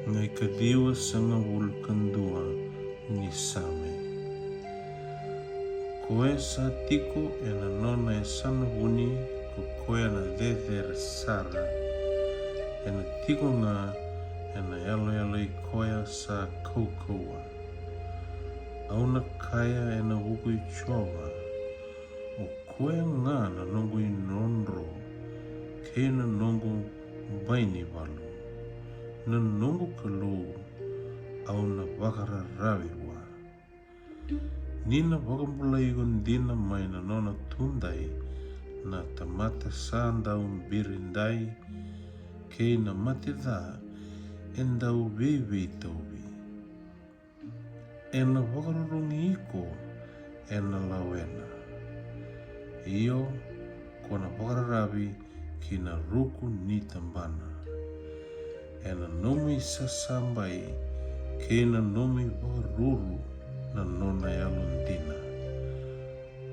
Ngai kadiwa sanga vulkandua ni same. Koe sa tiko e na nona e sana vuni ko koe na dedher sara. E na tiko nga e na yalo I koea sa kaukaua. Au na kaya e na wuku I chova. O koe nga na nongo I nonro. Ke na nongo baini valu. Na nongo kalou au na wakara rawirwa. Nina wakambulai gondina mai na nona tundai na tamata sandau mbirindai ke na matida endau vevei tauvi. E na wakarurungi iko e na lawena. Iyo kona wakararawi ki na ruku ni tambana. E na nomi sasambai ke na nomi wakaruru na nona yalundina.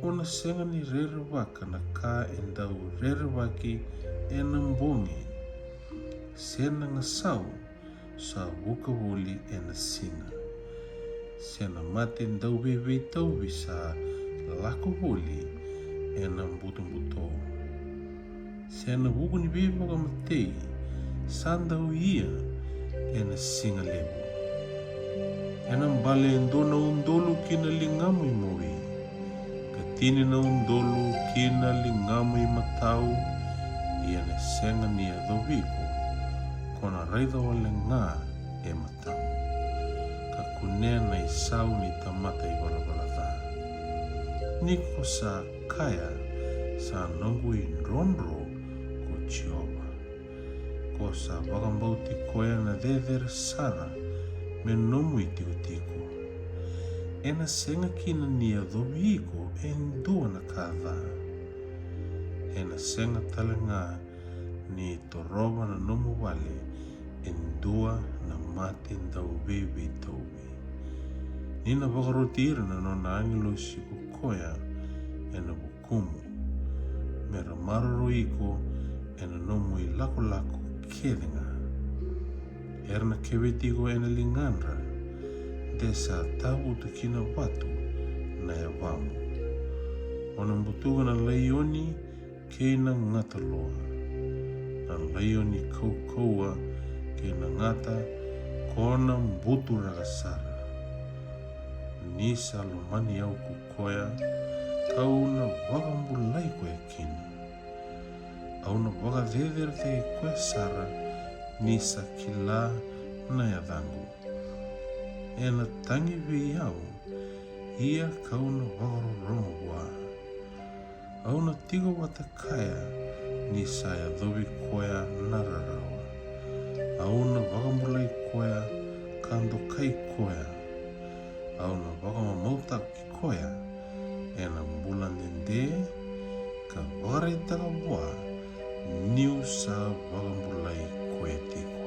Ona senga ni rerewaka na ka endau rerewaki e na mbongi. Sena nga sau sa wuka woli e na singa. Sena mate endau vevei tauvi sa lako woli e na mbuto. Sena wuku ni vivi waka matei sandau ia e na singa lewu. E na mbale endo na undolu kina lingamu I mowi. Katini na undolu kina lingamu I matau. Ia na senga ni adoviko. Kona raida wale nga e matau. Kakunea na isau ni tamata I walawalatha. Niko sa kaya sa nongu I nronro ko chiova. Ko sa wakambauti koea na dedher sara me nomu I tiko. E na senga kina ni adoviko e ndua na kadha. E na senga talenga ni toroba na nomu wale e ndua na mate ndau vevei tauvi. Nina wakarotira na nona angelo siku koea e na bukumu. Mera maroro iko e na nomu I lako kedenga. Erna kewetiko e na lingandra. Desa tabu tukina watu na yawamu. Ona mbutuga na laioni ke na ngataloa. Na laioni kaukaua ke na ngata kona mbutu ragasara. Nisa lumani au kukoya kau na wakambulai koe kina. Au na wakadheder te koe sara nisa kila na yadhangu. E na tangi vei au, ia kau na wakarorongo wa. Au na tigo watakaya ni sa yadhobi koea nararawa. Au na wakambulai koea kando kai koea. Au na wakamamauta ki koea e na mbula nende ka wakareitaka wa niu sa wakambulai koea tiko.